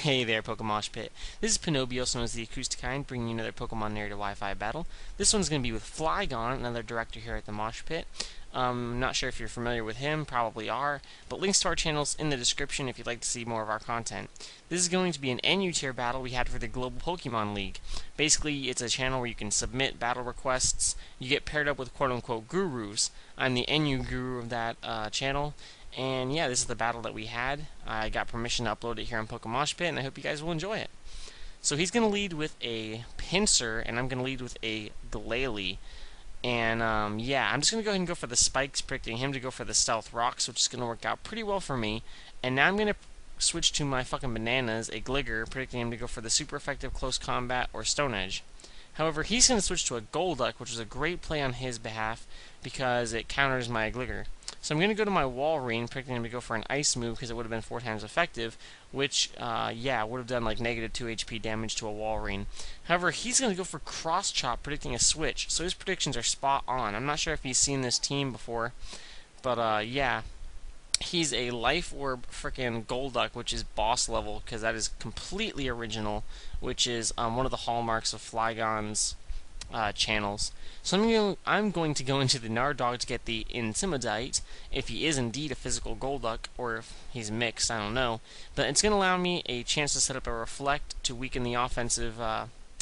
Hey there, PokeMoshPit. This is Pinocchio, also known as TheAcousticKind, bringing you another Pokemon narrative Wi-Fi battle. This one's going to be with Flygon, another director here at the Mosh Pit. Not sure if you're familiar with him, probably are, but links to our channels in the description if you'd like to see more of our content. This is going to be an NU tier battle we had for the Global Pokemon League. Basically, it's a channel where you can submit battle requests. You get paired up with quote-unquote gurus. I'm the NU guru of that channel. And yeah, this is the battle that we had. I got permission to upload it here on PokeMoshPit, and I hope you guys will enjoy it. So he's going to lead with a Pinsir, and I'm going to lead with a Glalie. And yeah, I'm just going to go ahead and go for the spikes, predicting him to go for the stealth rocks, which is going to work out pretty well for me. And now I'm going to switch to my fucking bananas, a Gligar, predicting him to go for the super effective close combat or Stone Edge. However, he's going to switch to a Golduck, which is a great play on his behalf because it counters my Gligar. So I'm going to go to my Walrein, predicting him to go for an Ice move because it would have been 4 times effective, which, yeah, would have done like negative 2 HP damage to a Walrein. However, he's going to go for Cross Chop, predicting a switch, so his predictions are spot on. I'm not sure if he's seen this team before, but, yeah. He's a Life Orb frickin' Golduck, which is boss level, because that is completely original, which is one of the hallmarks of Flygon's channels. So I'm going to go into the Nardog to get the Intimidate, if he is indeed a physical Golduck, or if he's mixed, I don't know. But it's going to allow me a chance to set up a Reflect to weaken the offensive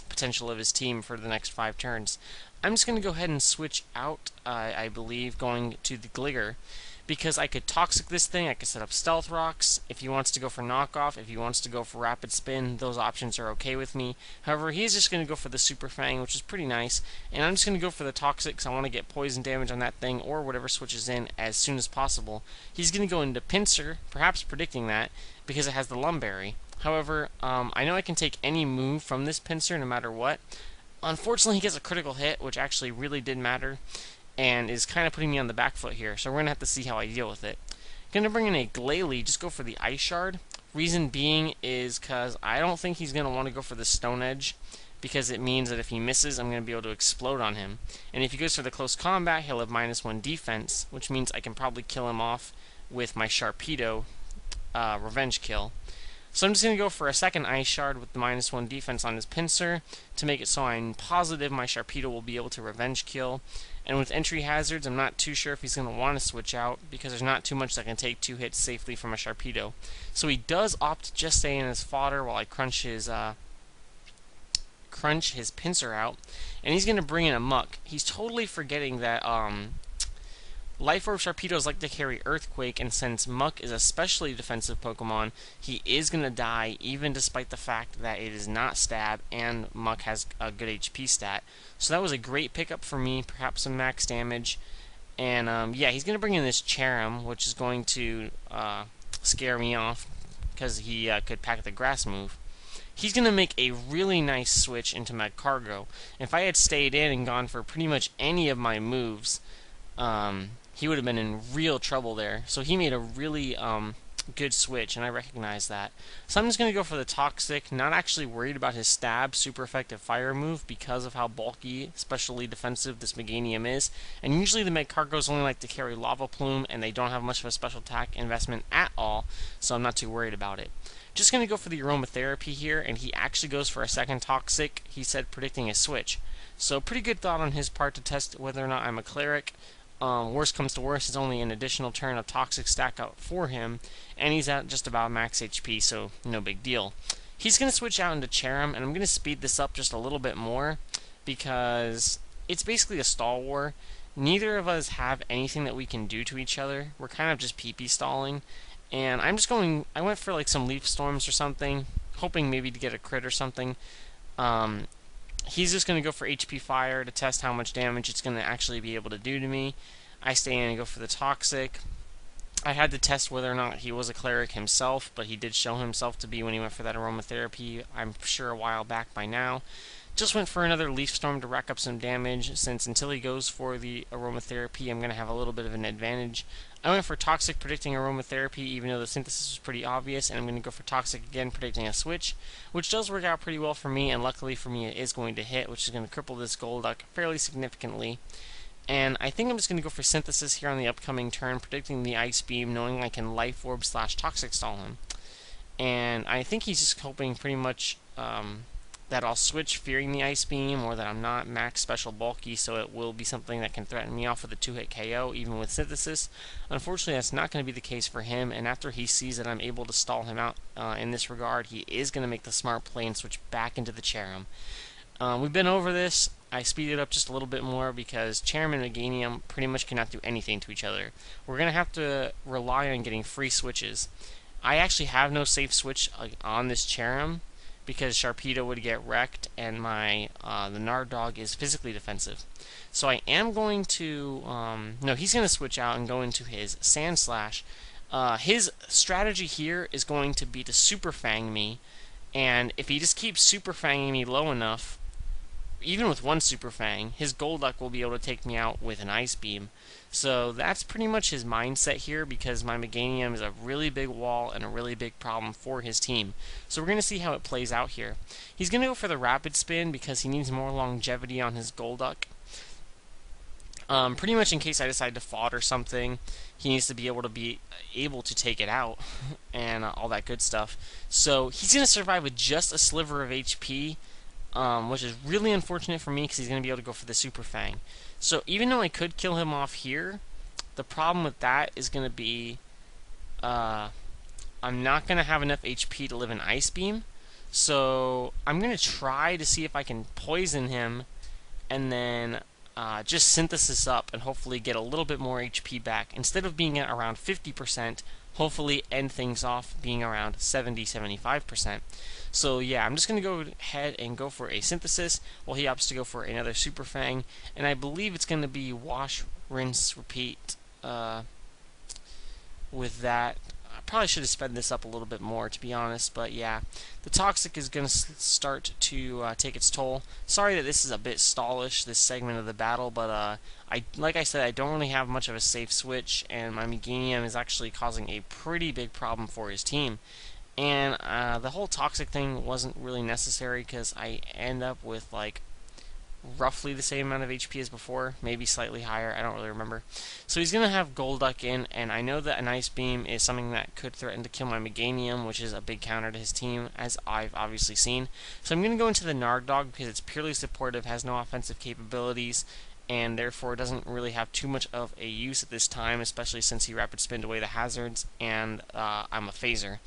potential of his team for the next 5 turns. I'm just going to go ahead and switch out, I believe, going to the Gligar, because I could Toxic this thing, I could set up Stealth Rocks. If he wants to go for Knockoff, if he wants to go for Rapid Spin, those options are okay with me. However, he's just going to go for the Super Fang, which is pretty nice. And I'm just going to go for the Toxic because I want to get poison damage on that thing or whatever switches in as soon as possible. He's going to go into Pinsir, perhaps predicting that, because it has the Lumberry. However, I know I can take any move from this Pinsir no matter what. Unfortunately, he gets a critical hit, which actually really did matter, and is kind of putting me on the back foot here, so we're going to have to see how I deal with it. Going to bring in a Glalie, just go for the Ice Shard. Reason being is because I don't think he's going to want to go for the Stone Edge, because it means that if he misses, I'm going to be able to explode on him. And if he goes for the close combat, he'll have -1 defense, which means I can probably kill him off with my Sharpedo revenge kill. So I'm just going to go for a second Ice Shard with the -1 defense on his Pinsir to make it so I'm positive my Sharpedo will be able to revenge kill. And with entry hazards, I'm not too sure if he's going to want to switch out because there's not too much that can take 2 hits safely from a Sharpedo. So he does opt to just stay in his fodder while I crunch his Pinsir out. And he's going to bring in a Muck. He's totally forgetting that Life Orb Sharpedos like to carry Earthquake, and since Muck is a specially defensive Pokemon, he is going to die even despite the fact that it is not Stab and Muck has a good HP stat. So that was a great pickup for me, perhaps some max damage. And yeah, he's going to bring in this Cherim, which is going to scare me off because he could pack the Grass move. He's going to make a really nice switch into Magcargo. If I had stayed in and gone for pretty much any of my moves, he would have been in real trouble there. So he made a really good switch, and I recognize that. So I'm just going to go for the Toxic, not actually worried about his Stab, super effective fire move because of how bulky, especially defensive this Meganium is. And usually the Magcargos only like to carry Lava Plume, and they don't have much of a special attack investment at all, so I'm not too worried about it. Just going to go for the Aromatherapy here, and he actually goes for a second Toxic, he said predicting a switch. So pretty good thought on his part to test whether or not I'm a Cleric. Worst comes to worst, it's only an additional turn of Toxic stack out for him, and he's at just about max HP, so no big deal. He's going to switch out into Cherim, and I'm going to speed this up just a little bit more, because it's basically a stall war. Neither of us have anything that we can do to each other. We're kind of just PP stalling, and I went for like some Leaf Storms or something, hoping maybe to get a crit or something. He's just going to go for HP Fire to test how much damage it's going to actually be able to do to me. I stay in and go for the Toxic. I had to test whether or not he was a Cleric himself, but he did show himself to be when he went for that Aromatherapy, I'm sure a while back by now. Just went for another Leaf Storm to rack up some damage, since until he goes for the Aromatherapy, I'm going to have a little bit of an advantage. I went for Toxic predicting Aromatherapy, even though the Synthesis was pretty obvious, and I'm going to go for Toxic again predicting a switch, which does work out pretty well for me, and luckily for me it is going to hit, which is going to cripple this Golduck fairly significantly. And I think I'm just going to go for Synthesis here on the upcoming turn, predicting the Ice Beam, knowing I can Life Orb / Toxic stall him. and I think he's just hoping pretty much that I'll switch fearing the Ice Beam, or that I'm not max special bulky, so it will be something that can threaten me off with a 2-hit KO even with Synthesis. Unfortunately, that's not going to be the case for him, and after he sees that I'm able to stall him out in this regard, he is going to make the smart play and switch back into the Cherrim. We've been over this. I speeded up just a little bit more because Cherrim and Meganium pretty much cannot do anything to each other. We're going to have to rely on getting free switches. I actually have no safe switch on this Cherrim because Sharpedo would get wrecked, and my the Nardog is physically defensive. So I am going to no, he's going to switch out and go into his Sand Slash. His strategy here is going to be to Super Fang me, and if he just keeps Super Fanging me low enough, even with one Super Fang, his Golduck will be able to take me out with an Ice Beam. So that's pretty much his mindset here, because my Meganium is a really big wall and a really big problem for his team. So we're going to see how it plays out here. He's going to go for the Rapid Spin because he needs more longevity on his Golduck. Pretty much in case I decide to fodder something, he needs to be able to take it out and all that good stuff. So he's going to survive with just a sliver of HP, which is really unfortunate for me because he's going to be able to go for the Super Fang. So even though I could kill him off here, the problem with that is going to be I'm not going to have enough HP to live an Ice Beam. So I'm going to try to see if I can poison him and then just Synthesis up and hopefully get a little bit more HP back. Instead of being at around 50%, hopefully end things off being around 70-75%. So yeah, I'm just going to go ahead and go for a Synthesis while he opts to go for another Super Fang, and I believe it's going to be wash, rinse, repeat with that. I probably should have sped this up a little bit more, to be honest, but yeah, the Toxic is going to start to take its toll. Sorry that this is a bit stallish, this segment of the battle, but like I said, I don't really have much of a safe switch, and my Meganium is actually causing a pretty big problem for his team. And the whole Toxic thing wasn't really necessary because I end up with like roughly the same amount of HP as before, maybe slightly higher, I don't really remember. So he's going to have Golduck in, and I know that an Ice Beam is something that could threaten to kill my Meganium, which is a big counter to his team, as I've obviously seen. So I'm going to go into the Nardog because it's purely supportive, has no offensive capabilities, and therefore doesn't really have too much of a use at this time, especially since he Rapid Spinned away the hazards, and I'm a Phaser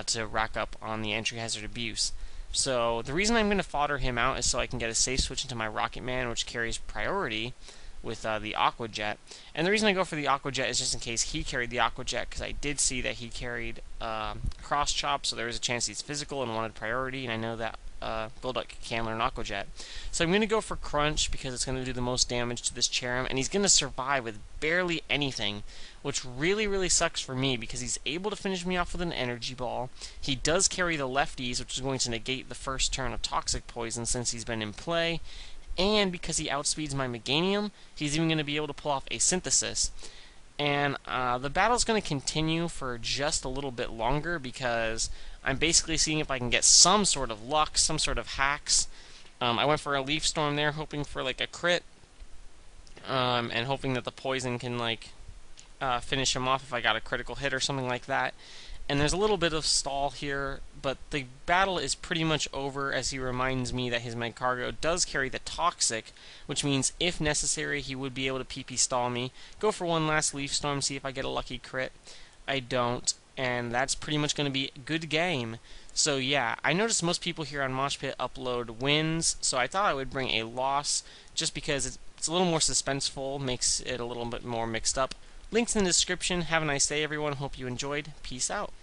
to rack up on the entry hazard abuse. So the reason I'm going to fodder him out is so I can get a safe switch into my Rocket Man, which carries priority with the Aqua Jet. And the reason I go for the Aqua Jet is just in case he carried the Aqua Jet, because I did see that he carried Cross Chop, so there was a chance he's physical and wanted priority, and I know that Golduck can learn Aqua Jet. So I'm going to go for Crunch because it's going to do the most damage to this Cherrim, and he's going to survive with barely anything, which really sucks for me because he's able to finish me off with an Energy Ball. He does carry the Lefties, which is going to negate the first turn of Toxic Poison since he's been in play, and because he outspeeds my Meganium, he's even going to be able to pull off a Synthesis. And the battle's going to continue for just a little bit longer because I'm basically seeing if I can get some sort of luck, some sort of hacks. I went for a Leaf Storm there, hoping for like a crit, and hoping that the poison can like finish him off if I got a critical hit or something like that. And there's a little bit of stall here, but the battle is pretty much over as he reminds me that his Magcargo does carry the Toxic, which means if necessary he would be able to PP stall me. Go for one last Leaf Storm, see if I get a lucky crit. I don't, and that's pretty much going to be a good game. So yeah, I noticed most people here on MoshPit upload wins, so I thought I would bring a loss just because it's a little more suspenseful, makes it a little bit more mixed up. Links in the description. Have a nice day, everyone. Hope you enjoyed. Peace out.